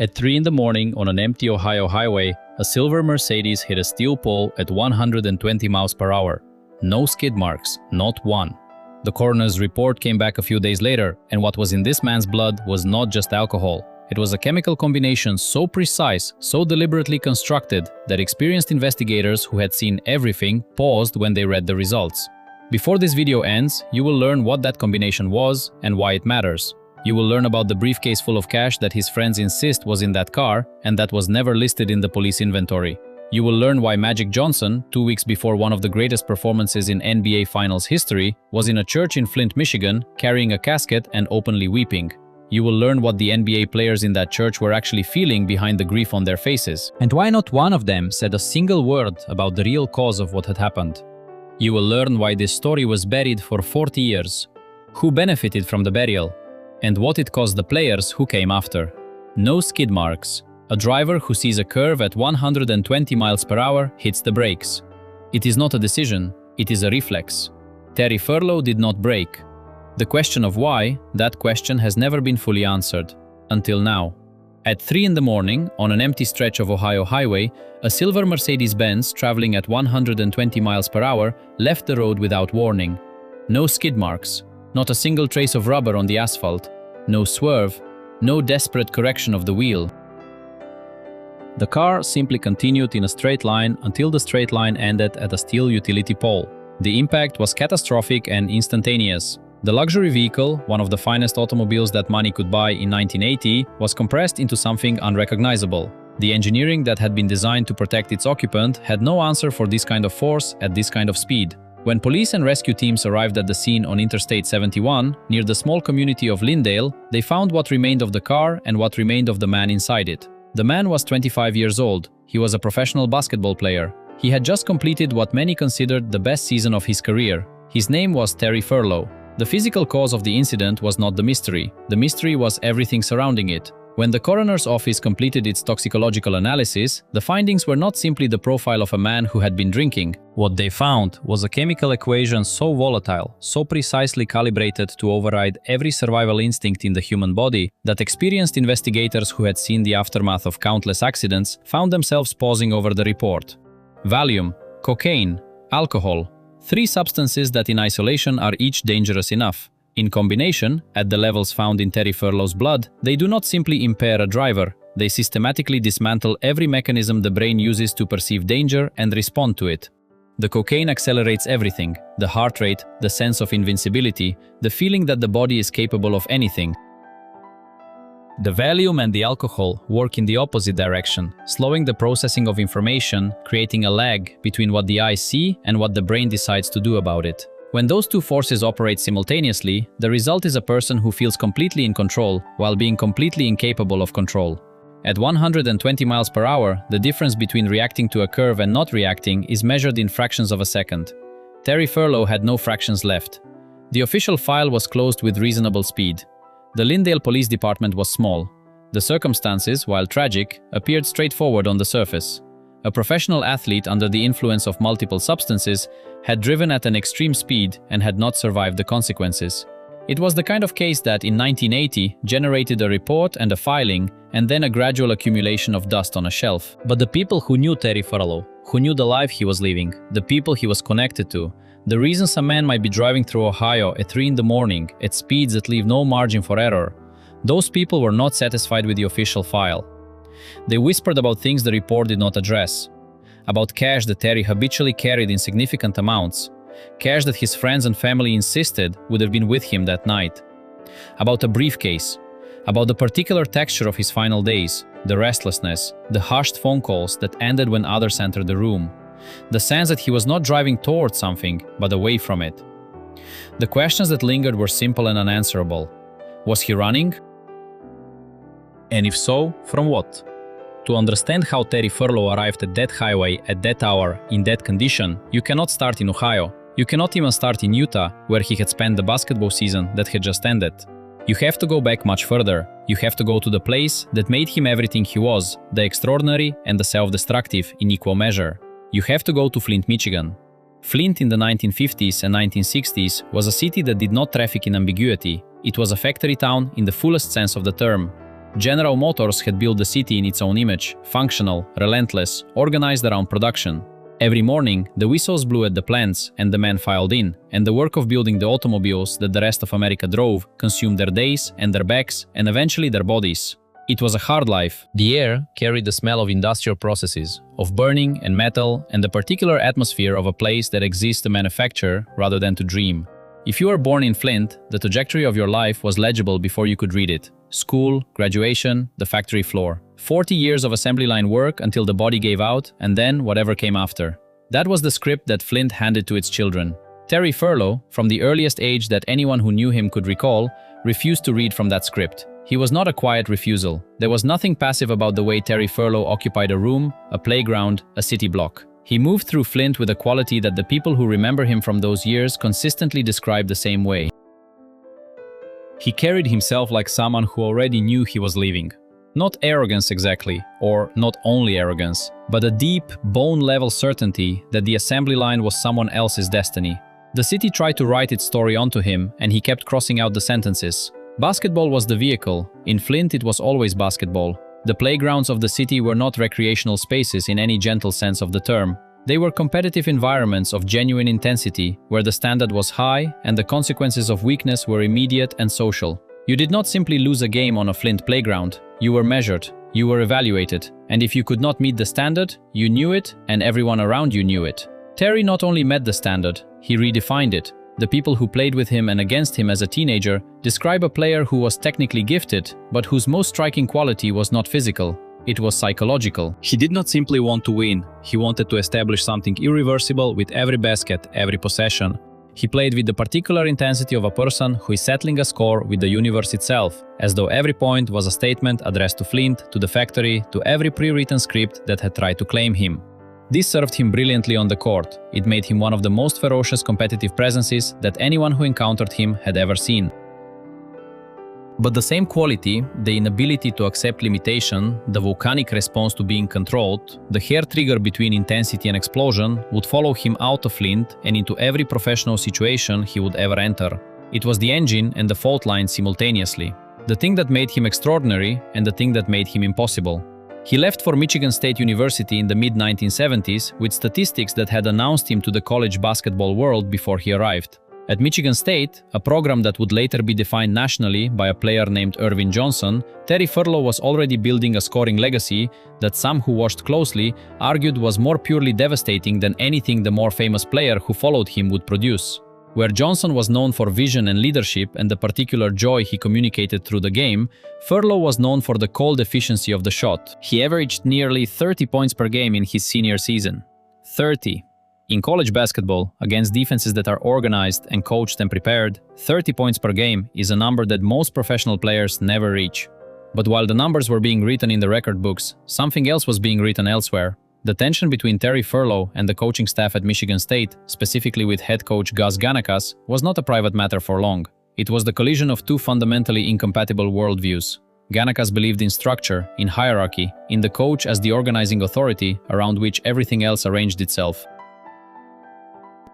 At 3 in the morning on an empty Ohio highway, a silver Mercedes hit a steel pole at 120 miles per hour. No skid marks, not one. The coroner's report came back a few days later, and what was in this man's blood was not just alcohol. It was a chemical combination so precise, so deliberately constructed, that experienced investigators who had seen everything paused when they read the results. Before this video ends, you will learn what that combination was and why it matters. You will learn about the briefcase full of cash that his friends insist was in that car and that was never listed in the police inventory. You will learn why Magic Johnson, 2 weeks before one of the greatest performances in NBA Finals history, was in a church in Flint, Michigan, carrying a casket and openly weeping. You will learn what the NBA players in that church were actually feeling behind the grief on their faces, and why not one of them said a single word about the real cause of what had happened. You will learn why this story was buried for 40 years, who benefited from the burial, and what it cost the players who came after. No skid marks. A driver who sees a curve at 120 miles per hour hits the brakes. It is not a decision, it is a reflex. Terry Furlow did not brake. The question of why, that question has never been fully answered. Until now. At 3 in the morning, on an empty stretch of Ohio highway, a silver Mercedes-Benz traveling at 120 miles per hour left the road without warning. No skid marks. Not a single trace of rubber on the asphalt. No swerve. No desperate correction of the wheel. The car simply continued in a straight line until the straight line ended at a steel utility pole. The impact was catastrophic and instantaneous. The luxury vehicle, one of the finest automobiles that money could buy in 1980, was compressed into something unrecognizable. The engineering that had been designed to protect its occupant had no answer for this kind of force at this kind of speed. When police and rescue teams arrived at the scene on Interstate 71, near the small community of Linndale, they found what remained of the car and what remained of the man inside it. The man was 25 years old. He was a professional basketball player. He had just completed what many considered the best season of his career. His name was Terry Furlow. The physical cause of the incident was not the mystery. The mystery was everything surrounding it. When the coroner's office completed its toxicological analysis, the findings were not simply the profile of a man who had been drinking. What they found was a chemical equation so volatile, so precisely calibrated to override every survival instinct in the human body, that experienced investigators who had seen the aftermath of countless accidents found themselves pausing over the report. Valium, cocaine, alcohol, 3 substances that in isolation are each dangerous enough. In combination, at the levels found in Terry Furlow's blood, they do not simply impair a driver, they systematically dismantle every mechanism the brain uses to perceive danger and respond to it. The cocaine accelerates everything: the heart rate, the sense of invincibility, the feeling that the body is capable of anything. The Valium and the alcohol work in the opposite direction, slowing the processing of information, creating a lag between what the eyes see and what the brain decides to do about it. When those two forces operate simultaneously, the result is a person who feels completely in control while being completely incapable of control. At 120 miles per hour, the difference between reacting to a curve and not reacting is measured in fractions of a second. Terry Furlow had no fractions left. The official file was closed with reasonable speed. The Linndale Police Department was small. The circumstances, while tragic, appeared straightforward on the surface. A professional athlete under the influence of multiple substances had driven at an extreme speed and had not survived the consequences. It was the kind of case that in 1980 generated a report and a filing, and then a gradual accumulation of dust on a shelf. But the people who knew Terry Furlow, who knew the life he was living, the people he was connected to, the reasons a man might be driving through Ohio at 3 in the morning at speeds that leave no margin for error, those people were not satisfied with the official file. They whispered about things the report did not address. About cash that Terry habitually carried in significant amounts. Cash that his friends and family insisted would have been with him that night. About a briefcase. About the particular texture of his final days. The restlessness. The hushed phone calls that ended when others entered the room. The sense that he was not driving towards something, but away from it. The questions that lingered were simple and unanswerable. Was he running? And if so, from what? To understand how Terry Furlow arrived at that highway at that hour in that condition, you cannot start in Ohio. You cannot even start in Utah, where he had spent the basketball season that had just ended. You have to go back much further. You have to go to the place that made him everything he was, the extraordinary and the self-destructive in equal measure. You have to go to Flint, Michigan. Flint in the 1950s and 1960s was a city that did not traffic in ambiguity. It was a factory town in the fullest sense of the term. General Motors had built the city in its own image, functional, relentless, organized around production. Every morning, the whistles blew at the plants and the men filed in, and the work of building the automobiles that the rest of America drove consumed their days and their backs and eventually their bodies. It was a hard life. The air carried the smell of industrial processes, of burning and metal, and the particular atmosphere of a place that exists to manufacture rather than to dream. If you were born in Flint, the trajectory of your life was legible before you could read it. School, graduation, the factory floor. 40 years of assembly line work until the body gave out, and then whatever came after. That was the script that Flint handed to its children. Terry Furlow, from the earliest age that anyone who knew him could recall, refused to read from that script. He was not a quiet refusal. There was nothing passive about the way Terry Furlow occupied a room, a playground, a city block. He moved through Flint with a quality that the people who remember him from those years consistently describe the same way. He carried himself like someone who already knew he was leaving. Not arrogance exactly, or not only arrogance, but a deep, bone-level certainty that the assembly line was someone else's destiny. The city tried to write its story onto him, and he kept crossing out the sentences. Basketball was the vehicle. In Flint, it was always basketball. The playgrounds of the city were not recreational spaces in any gentle sense of the term. They were competitive environments of genuine intensity, where the standard was high and the consequences of weakness were immediate and social. You did not simply lose a game on a Flint playground. You were measured, you were evaluated, and if you could not meet the standard, you knew it and everyone around you knew it. Terry not only met the standard, he redefined it. The people who played with him and against him as a teenager describe a player who was technically gifted, but whose most striking quality was not physical. It was psychological. He did not simply want to win. He wanted to establish something irreversible with every basket, every possession. He played with the particular intensity of a person who is settling a score with the universe itself, as though every point was a statement addressed to Flint, to the factory, to every pre-written script that had tried to claim him. This served him brilliantly on the court. It made him one of the most ferocious competitive presences that anyone who encountered him had ever seen. But the same quality, the inability to accept limitation, the volcanic response to being controlled, the hair trigger between intensity and explosion, would follow him out of Flint and into every professional situation he would ever enter. It was the engine and the fault line simultaneously. The thing that made him extraordinary and the thing that made him impossible. He left for Michigan State University in the mid-1970s with statistics that had announced him to the college basketball world before he arrived. At Michigan State, a program that would later be defined nationally by a player named Ervin Johnson, Terry Furlow was already building a scoring legacy that some who watched closely argued was more purely devastating than anything the more famous player who followed him would produce. Where Johnson was known for vision and leadership and the particular joy he communicated through the game, Furlow was known for the cold efficiency of the shot. He averaged nearly 30 points per game in his senior season. 30. In college basketball, against defenses that are organized and coached and prepared, 30 points per game is a number that most professional players never reach. But while the numbers were being written in the record books, something else was being written elsewhere. The tension between Terry Furlow and the coaching staff at Michigan State, specifically with head coach Gus Ganakas, was not a private matter for long. It was the collision of two fundamentally incompatible worldviews. Ganakas believed in structure, in hierarchy, in the coach as the organizing authority around which everything else arranged itself.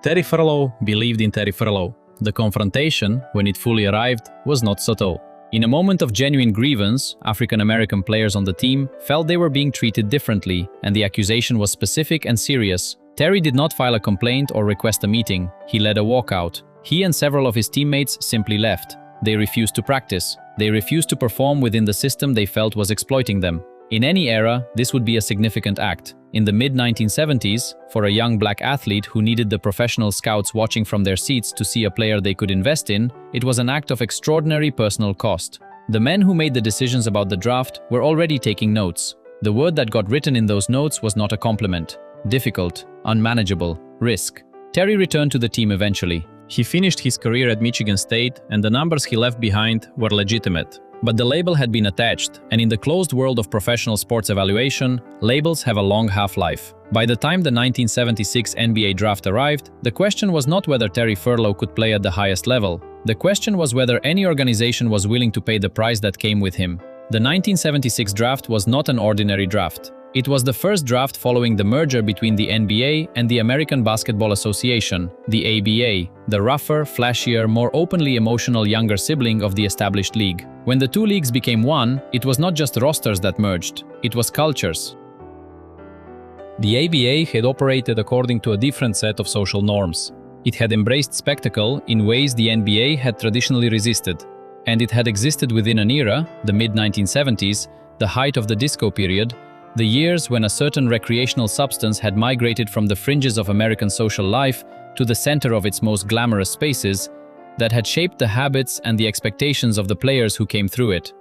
Terry Furlow believed in Terry Furlow. The confrontation, when it fully arrived, was not subtle. In a moment of genuine grievance, African-American players on the team felt they were being treated differently, and the accusation was specific and serious. Terry did not file a complaint or request a meeting. He led a walkout. He and several of his teammates simply left. They refused to practice. They refused to perform within the system they felt was exploiting them. In any era, this would be a significant act. In the mid-1970s, for a young black athlete who needed the professional scouts watching from their seats to see a player they could invest in, it was an act of extraordinary personal cost. The men who made the decisions about the draft were already taking notes. The word that got written in those notes was not a compliment. Difficult, unmanageable, risk. Terry returned to the team eventually. He finished his career at Michigan State, and the numbers he left behind were legitimate. But the label had been attached, and in the closed world of professional sports evaluation, labels have a long half-life. By the time the 1976 NBA draft arrived, the question was not whether Terry Furlow could play at the highest level. The question was whether any organization was willing to pay the price that came with him. The 1976 draft was not an ordinary draft. It was the first draft following the merger between the NBA and the American Basketball Association, the ABA, the rougher, flashier, more openly emotional younger sibling of the established league. When the two leagues became one, it was not just rosters that merged, it was cultures. The ABA had operated according to a different set of social norms. It had embraced spectacle in ways the NBA had traditionally resisted. And it had existed within an era, the mid-1970s, the height of the disco period, the years when a certain recreational substance had migrated from the fringes of American social life to the center of its most glamorous spaces, that had shaped the habits and the expectations of the players who came through it.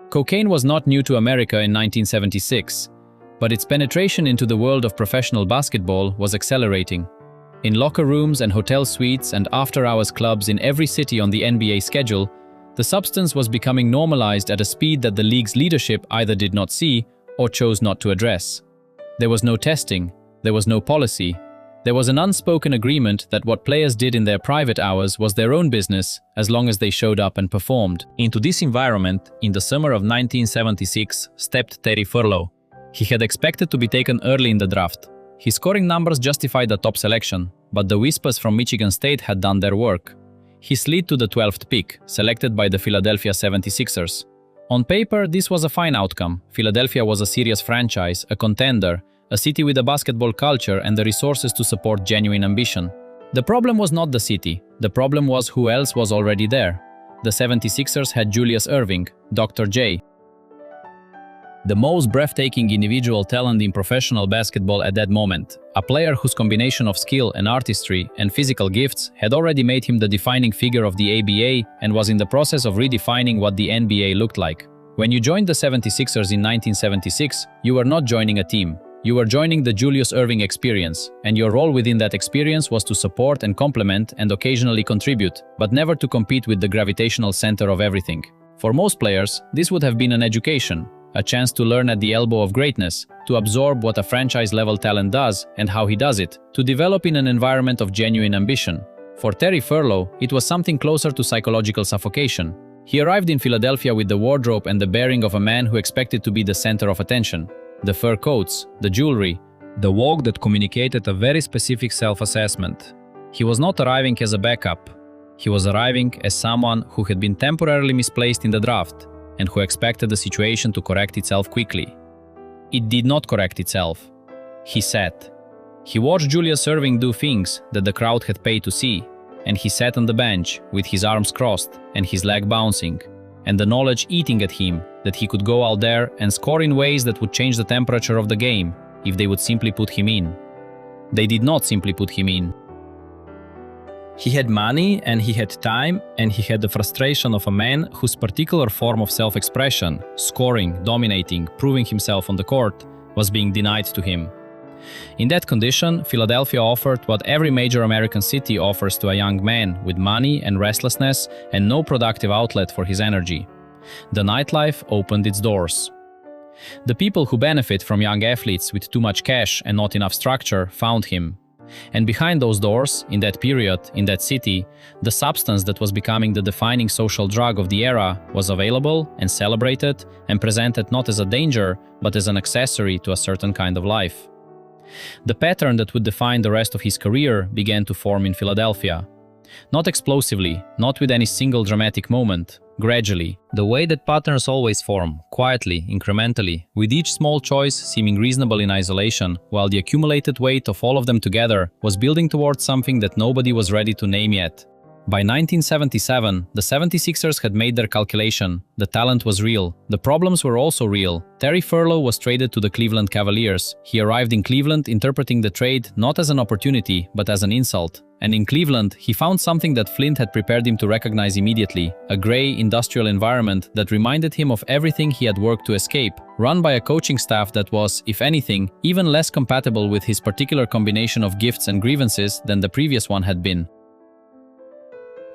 Cocaine was not new to America in 1976, but its penetration into the world of professional basketball was accelerating. In locker rooms and hotel suites and after-hours clubs in every city on the NBA schedule, the substance was becoming normalized at a speed that the league's leadership either did not see or chose not to address. There was no testing, there was no policy, there was an unspoken agreement that what players did in their private hours was their own business as long as they showed up and performed. Into this environment, in the summer of 1976, stepped Terry Furlow. He had expected to be taken early in the draft. His scoring numbers justified the top selection, but the Whispers from Michigan State had done their work. He slid to the 12th pick, selected by the Philadelphia 76ers. On paper, this was a fine outcome. Philadelphia was a serious franchise, a contender, a city with a basketball culture and the resources to support genuine ambition. The problem was not the city. The problem was who else was already there. The 76ers had Julius Erving, Dr. J, the most breathtaking individual talent in professional basketball at that moment, a player whose combination of skill and artistry and physical gifts had already made him the defining figure of the ABA and was in the process of redefining what the NBA looked like. When you joined the 76ers in 1976, you were not joining a team. You were joining the Julius Erving experience, and your role within that experience was to support and complement and occasionally contribute, but never to compete with the gravitational center of everything. For most players, this would have been an education, a chance to learn at the elbow of greatness, to absorb what a franchise-level talent does and how he does it, to develop in an environment of genuine ambition. For Terry Furlow, it was something closer to psychological suffocation. He arrived in Philadelphia with the wardrobe and the bearing of a man who expected to be the center of attention. The fur coats, the jewelry, the walk that communicated a very specific self-assessment. He was not arriving as a backup. He was arriving as someone who had been temporarily misplaced in the draft, and who expected the situation to correct itself quickly. It did not correct itself. He sat. He watched Julius Erving do things that the crowd had paid to see, and he sat on the bench with his arms crossed and his leg bouncing, and the knowledge eating at him that he could go out there and score in ways that would change the temperature of the game if they would simply put him in. They did not simply put him in. He had money and he had time and he had the frustration of a man whose particular form of self-expression, scoring, dominating, proving himself on the court, was being denied to him. In that condition, Philadelphia offered what every major American city offers to a young man with money and restlessness and no productive outlet for his energy. The nightlife opened its doors. The people who benefit from young athletes with too much cash and not enough structure found him. And behind those doors, in that period, in that city, the substance that was becoming the defining social drug of the era was available and celebrated and presented not as a danger, but as an accessory to a certain kind of life. The pattern that would define the rest of his career began to form in Philadelphia. Not explosively, not with any single dramatic moment, gradually, the way that patterns always form, quietly, incrementally, with each small choice seeming reasonable in isolation, while the accumulated weight of all of them together was building towards something that nobody was ready to name yet. By 1977, the 76ers had made their calculation. The talent was real. The problems were also real. Terry Furlow was traded to the Cleveland Cavaliers. He arrived in Cleveland interpreting the trade not as an opportunity, but as an insult. And in Cleveland, he found something that Flint had prepared him to recognize immediately, a gray, industrial environment that reminded him of everything he had worked to escape, run by a coaching staff that was, if anything, even less compatible with his particular combination of gifts and grievances than the previous one had been.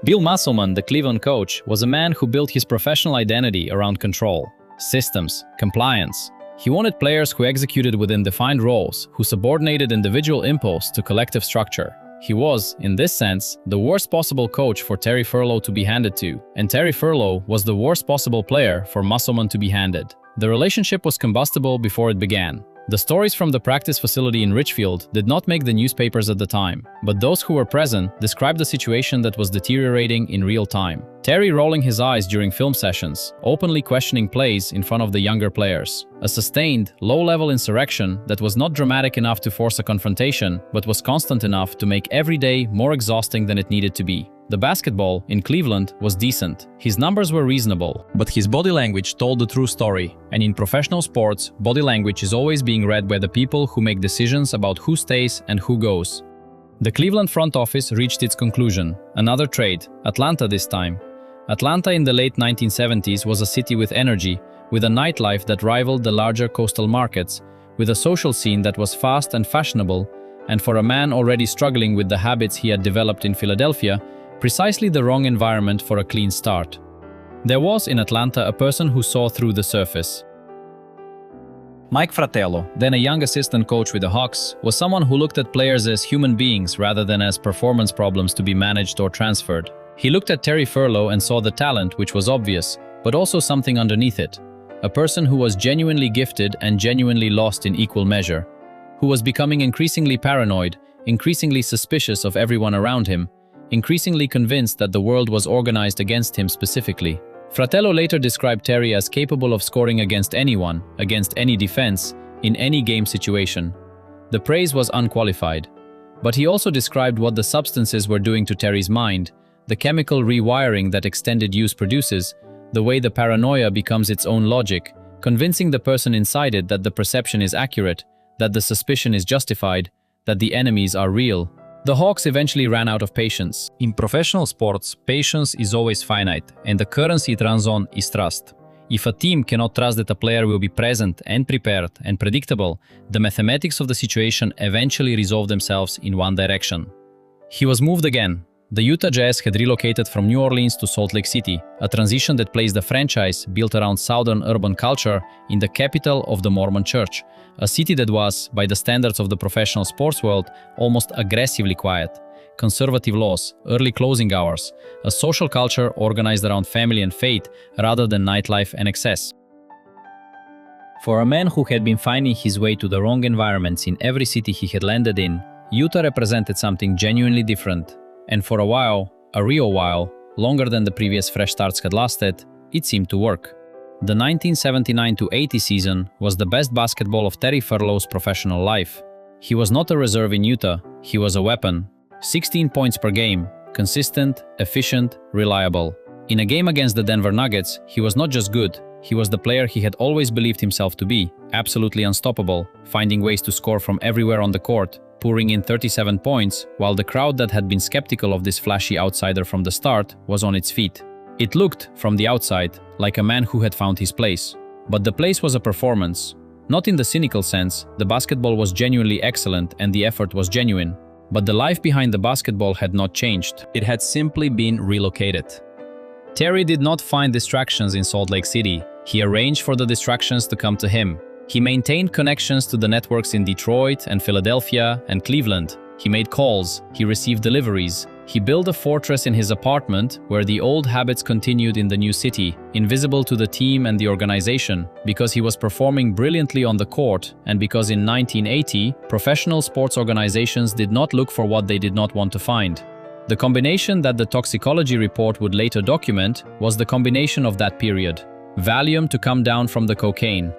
Bill Musselman, the Cleveland coach, was a man who built his professional identity around control, systems, compliance. He wanted players who executed within defined roles, who subordinated individual impulse to collective structure. He was, in this sense, the worst possible coach for Terry Furlow to be handed to, and Terry Furlow was the worst possible player for Musselman to be handed. The relationship was combustible before it began. The stories from the practice facility in Richfield did not make the newspapers at the time, but those who were present described a situation that was deteriorating in real time. Terry rolling his eyes during film sessions, openly questioning plays in front of the younger players. A sustained, low-level insurrection that was not dramatic enough to force a confrontation, but was constant enough to make every day more exhausting than it needed to be. The basketball in Cleveland was decent. His numbers were reasonable, but his body language told the true story. And in professional sports, body language is always being read by the people who make decisions about who stays and who goes. The Cleveland front office reached its conclusion. Another trade, Atlanta this time. Atlanta in the late 1970s was a city with energy, with a nightlife that rivaled the larger coastal markets, with a social scene that was fast and fashionable, and for a man already struggling with the habits he had developed in Philadelphia, precisely the wrong environment for a clean start. There was in Atlanta a person who saw through the surface. Mike Fratello, then a young assistant coach with the Hawks, was someone who looked at players as human beings rather than as performance problems to be managed or transferred. He looked at Terry Furlow and saw the talent, which was obvious, but also something underneath it. A person who was genuinely gifted and genuinely lost in equal measure, who was becoming increasingly paranoid, increasingly suspicious of everyone around him, increasingly convinced that the world was organized against him specifically. Fratello later described Terry as capable of scoring against anyone, against any defense, in any game situation. The praise was unqualified. But he also described what the substances were doing to Terry's mind, the chemical rewiring that extended use produces, the way the paranoia becomes its own logic, convincing the person inside it that the perception is accurate, that the suspicion is justified, that the enemies are real. The Hawks eventually ran out of patience. In professional sports, patience is always finite, and the currency it runs on is trust. If a team cannot trust that a player will be present and prepared and predictable, the mathematics of the situation eventually resolve themselves in one direction. He was moved again. The Utah Jazz had relocated from New Orleans to Salt Lake City, a transition that placed the franchise, built around Southern urban culture, in the capital of the Mormon Church, a city that was, by the standards of the professional sports world, almost aggressively quiet. Conservative laws, early closing hours, a social culture organized around family and faith rather than nightlife and excess. For a man who had been finding his way to the wrong environments in every city he had landed in, Utah represented something genuinely different. And for a while, a real while, longer than the previous fresh starts had lasted, it seemed to work. The 1979-80 season was the best basketball of Terry Furlow's professional life. He was not a reserve in Utah, he was a weapon. 16 points per game, consistent, efficient, reliable. In a game against the Denver Nuggets, he was not just good, he was the player he had always believed himself to be, absolutely unstoppable, finding ways to score from everywhere on the court, pouring in 37 points, while the crowd that had been skeptical of this flashy outsider from the start was on its feet. It looked, from the outside, like a man who had found his place. But the place was a performance. Not in the cynical sense, the basketball was genuinely excellent and the effort was genuine. But the life behind the basketball had not changed. It had simply been relocated. Terry did not find distractions in Salt Lake City. He arranged for the distractions to come to him. He maintained connections to the networks in Detroit and Philadelphia and Cleveland. He made calls, he received deliveries. He built a fortress in his apartment where the old habits continued in the new city, invisible to the team and the organization, because he was performing brilliantly on the court and because in 1980, professional sports organizations did not look for what they did not want to find. The combination that the toxicology report would later document was the combination of that period. Valium to come down from the cocaine.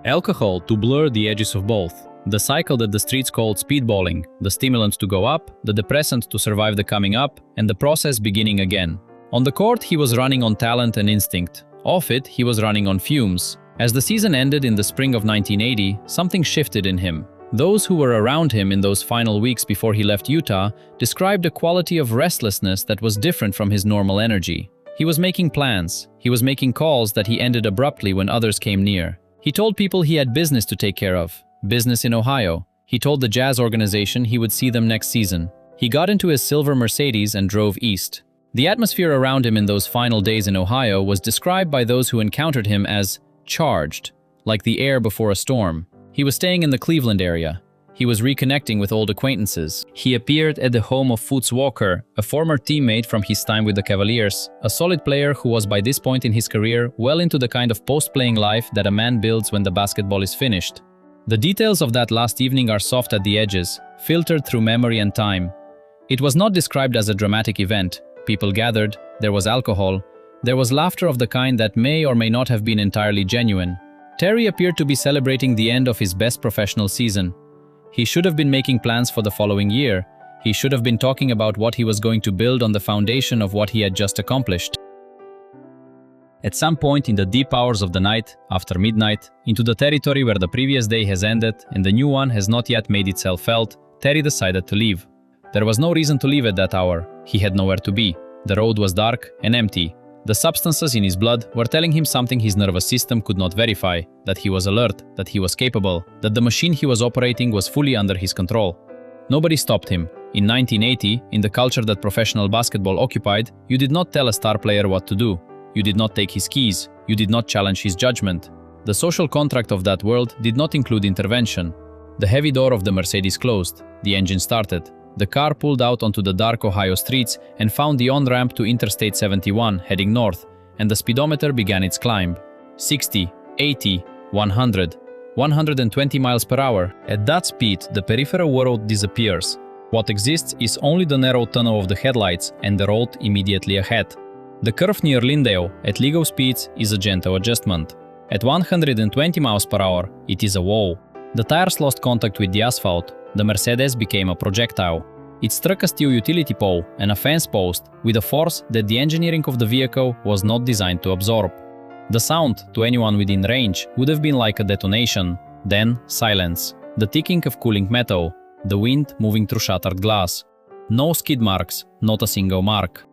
Alcohol to blur the edges of both. The cycle that the streets called speedballing, the stimulant to go up, the depressant to survive the coming up, and the process beginning again. On the court, he was running on talent and instinct. Off it, he was running on fumes. As the season ended in the spring of 1980, something shifted in him. Those who were around him in those final weeks before he left Utah described a quality of restlessness that was different from his normal energy. He was making plans. He was making calls that he ended abruptly when others came near. He told people he had business to take care of. Business in Ohio. He told the Jazz organization he would see them next season. He got into his silver Mercedes and drove east. The atmosphere around him in those final days in Ohio was described by those who encountered him as charged, like the air before a storm. He was staying in the Cleveland area. He was reconnecting with old acquaintances. He appeared at the home of Foots Walker, a former teammate from his time with the Cavaliers, a solid player who was by this point in his career well into the kind of post-playing life that a man builds when the basketball is finished. The details of that last evening are soft at the edges, filtered through memory and time. It was not described as a dramatic event. People gathered, there was alcohol, there was laughter of the kind that may or may not have been entirely genuine. Terry appeared to be celebrating the end of his best professional season. He should have been making plans for the following year. He should have been talking about what he was going to build on the foundation of what he had just accomplished. At some point in the deep hours of the night, after midnight, into the territory where the previous day has ended and the new one has not yet made itself felt, Terry decided to leave. There was no reason to leave at that hour. He had nowhere to be. The road was dark and empty. The substances in his blood were telling him something his nervous system could not verify, that he was alert, that he was capable, that the machine he was operating was fully under his control. Nobody stopped him. In 1980, in the culture that professional basketball occupied, you did not tell a star player what to do. You did not take his keys. You did not challenge his judgment. The social contract of that world did not include intervention. The heavy door of the Mercedes closed. The engine started. The car pulled out onto the dark Ohio streets and found the on-ramp to Interstate 71 heading north, and the speedometer began its climb. 60, 80, 100, 120 miles per hour. At that speed, the peripheral world disappears. What exists is only the narrow tunnel of the headlights and the road immediately ahead. The curve near Linndale, at legal speeds, is a gentle adjustment. At 120 miles per hour, it is a wall. The tires lost contact with the asphalt. The Mercedes became a projectile. It struck a steel utility pole and a fence post with a force that the engineering of the vehicle was not designed to absorb. The sound, to anyone within range, would have been like a detonation. Then, silence. The ticking of cooling metal. The wind moving through shattered glass. No skid marks, not a single mark.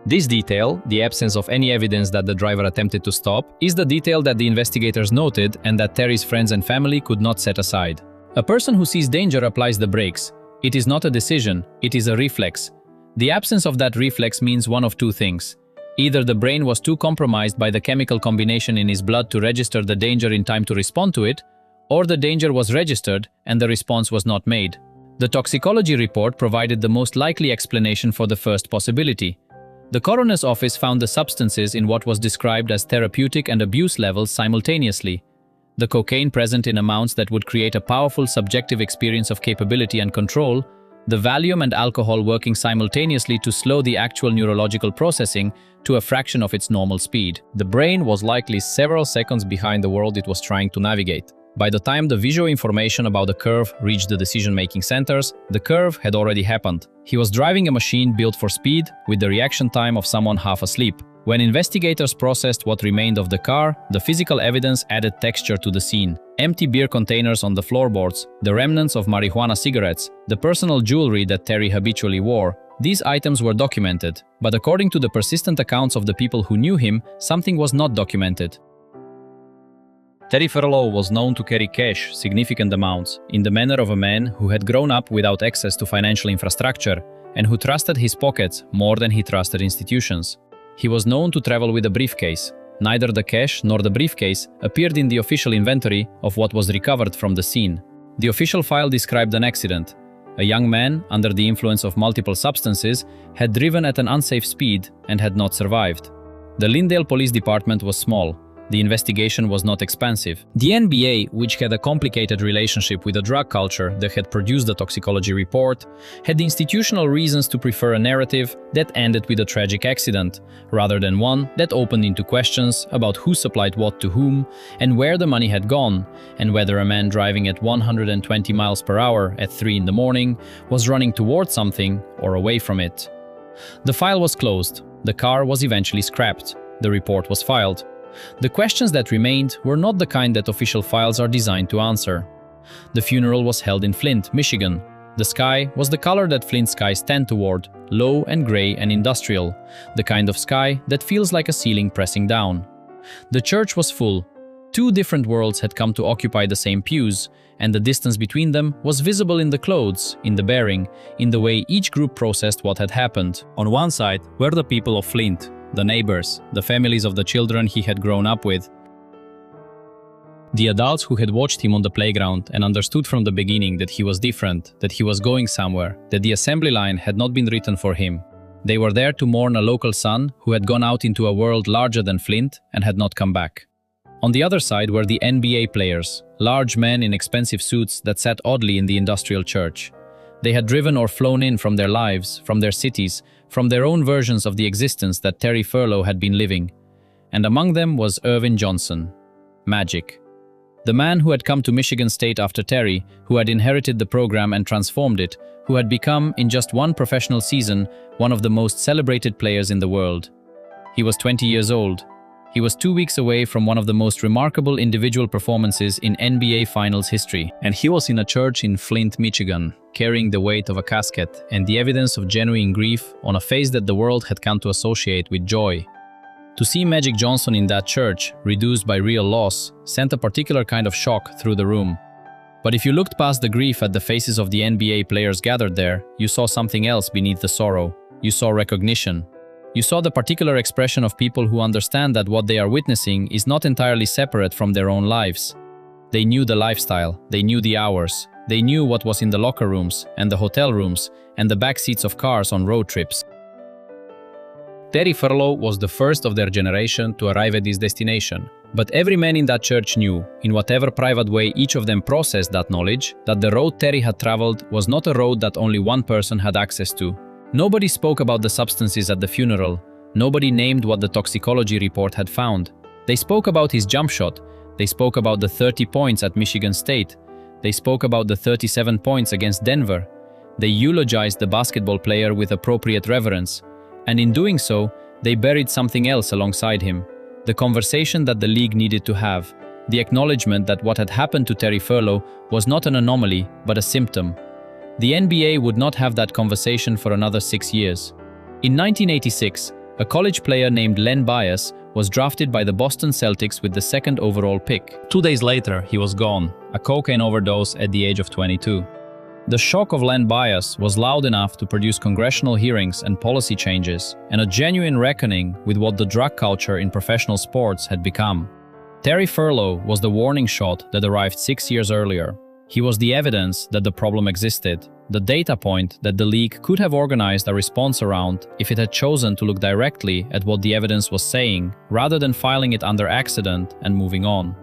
This detail, the absence of any evidence that the driver attempted to stop, is the detail that the investigators noted and that Terry's friends and family could not set aside. A person who sees danger applies the brakes. It is not a decision, it is a reflex. The absence of that reflex means one of two things. Either the brain was too compromised by the chemical combination in his blood to register the danger in time to respond to it, or the danger was registered and the response was not made. The toxicology report provided the most likely explanation for the first possibility. The coroner's office found the substances in what was described as therapeutic and abuse levels simultaneously. The cocaine present in amounts that would create a powerful subjective experience of capability and control, the Valium and alcohol working simultaneously to slow the actual neurological processing to a fraction of its normal speed. The brain was likely several seconds behind the world it was trying to navigate. By the time the visual information about the curve reached the decision-making centers, the curve had already happened. He was driving a machine built for speed with the reaction time of someone half asleep. When investigators processed what remained of the car, the physical evidence added texture to the scene. Empty beer containers on the floorboards, the remnants of marijuana cigarettes, the personal jewelry that Terry habitually wore. These items were documented, but according to the persistent accounts of the people who knew him, something was not documented. Terry Furlow was known to carry cash, significant amounts, in the manner of a man who had grown up without access to financial infrastructure and who trusted his pockets more than he trusted institutions. He was known to travel with a briefcase. Neither the cash nor the briefcase appeared in the official inventory of what was recovered from the scene. The official file described an accident. A young man, under the influence of multiple substances, had driven at an unsafe speed and had not survived. The Linndale Police Department was small. The investigation was not expansive. The NBA, which had a complicated relationship with the drug culture that had produced the toxicology report, had the institutional reasons to prefer a narrative that ended with a tragic accident, rather than one that opened into questions about who supplied what to whom, and where the money had gone, and whether a man driving at 120 miles per hour at 3 in the morning was running towards something or away from it. The file was closed. The car was eventually scrapped. The report was filed. The questions that remained were not the kind that official files are designed to answer. The funeral was held in Flint, Michigan. The sky was the color that Flint skies tend toward, low and gray and industrial, the kind of sky that feels like a ceiling pressing down. The church was full. Two different worlds had come to occupy the same pews, and the distance between them was visible in the clothes, in the bearing, in the way each group processed what had happened. On one side were the people of Flint, the neighbors, the families of the children he had grown up with. The adults who had watched him on the playground and understood from the beginning that he was different, that he was going somewhere, that the assembly line had not been written for him. They were there to mourn a local son who had gone out into a world larger than Flint and had not come back. On the other side were the NBA players, large men in expensive suits that sat oddly in the industrial church. They had driven or flown in from their lives, from their cities, from their own versions of the existence that Terry Furlow had been living. And among them was Irvin Johnson. Magic. The man who had come to Michigan State after Terry, who had inherited the program and transformed it, who had become, in just one professional season, one of the most celebrated players in the world. He was 20 years old. He was 2 weeks away from one of the most remarkable individual performances in NBA Finals history, and he was in a church in Flint, Michigan, carrying the weight of a casket and the evidence of genuine grief on a face that the world had come to associate with joy. To see Magic Johnson in that church, reduced by real loss, sent a particular kind of shock through the room. But if you looked past the grief at the faces of the NBA players gathered there, you saw something else beneath the sorrow. You saw recognition. You saw the particular expression of people who understand that what they are witnessing is not entirely separate from their own lives. They knew the lifestyle, they knew the hours, they knew what was in the locker rooms and the hotel rooms and the back seats of cars on road trips. Terry Furlow was the first of their generation to arrive at this destination, but every man in that church knew, in whatever private way each of them processed that knowledge, that the road Terry had traveled was not a road that only one person had access to. Nobody spoke about the substances at the funeral. Nobody named what the toxicology report had found. They spoke about his jump shot. They spoke about the 30 points at Michigan State. They spoke about the 37 points against Denver. They eulogized the basketball player with appropriate reverence. And in doing so, they buried something else alongside him. The conversation that the league needed to have. The acknowledgement that what had happened to Terry Furlow was not an anomaly, but a symptom. The NBA would not have that conversation for another 6 years. In 1986, a college player named Len Bias was drafted by the Boston Celtics with the 2nd overall pick. 2 days later, he was gone, a cocaine overdose at the age of 22. The shock of Len Bias was loud enough to produce congressional hearings and policy changes, and a genuine reckoning with what the drug culture in professional sports had become. Terry Furlow was the warning shot that arrived 6 years earlier. He was the evidence that the problem existed, the data point that the league could have organized a response around if it had chosen to look directly at what the evidence was saying, rather than filing it under accident and moving on.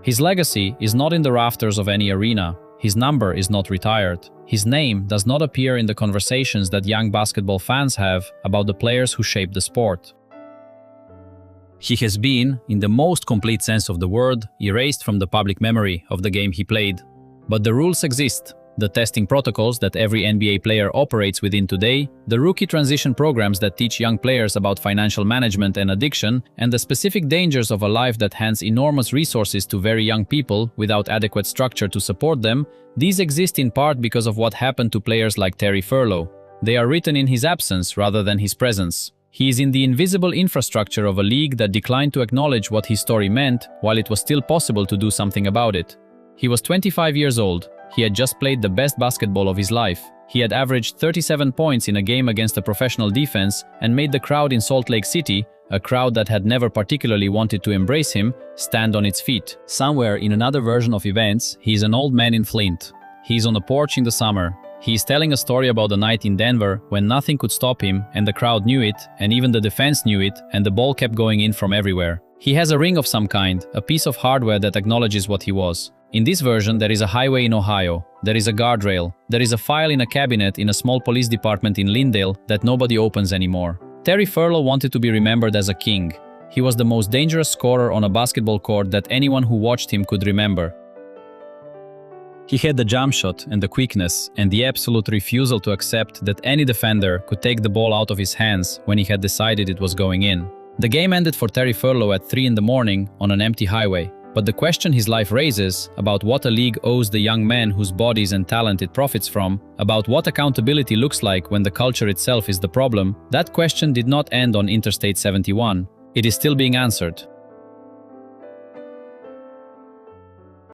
His legacy is not in the rafters of any arena. His number is not retired. His name does not appear in the conversations that young basketball fans have about the players who shaped the sport. He has been, in the most complete sense of the word, erased from the public memory of the game he played. But the rules exist. The testing protocols that every NBA player operates within today, the rookie transition programs that teach young players about financial management and addiction, and the specific dangers of a life that hands enormous resources to very young people without adequate structure to support them, these exist in part because of what happened to players like Terry Furlow. They are written in his absence rather than his presence. He is in the invisible infrastructure of a league that declined to acknowledge what his story meant while it was still possible to do something about it. He was 25 years old. He had just played the best basketball of his life. He had averaged 37 points in a game against a professional defense and made the crowd in Salt Lake City, a crowd that had never particularly wanted to embrace him, stand on its feet. Somewhere in another version of events, he is an old man in Flint. He is on a porch in the summer. He is telling a story about a night in Denver when nothing could stop him and the crowd knew it and even the defense knew it and the ball kept going in from everywhere. He has a ring of some kind, a piece of hardware that acknowledges what he was. In this version, there is a highway in Ohio, there is a guardrail, there is a file in a cabinet in a small police department in Linndale that nobody opens anymore. Terry Furlow wanted to be remembered as a king. He was the most dangerous scorer on a basketball court that anyone who watched him could remember. He had the jump shot and the quickness and the absolute refusal to accept that any defender could take the ball out of his hands when he had decided it was going in. The game ended for Terry Furlow at 3 in the morning on an empty highway. But the question his life raises, about what a league owes the young men whose bodies and talent it profits from, about what accountability looks like when the culture itself is the problem, that question did not end on Interstate 71. It is still being answered.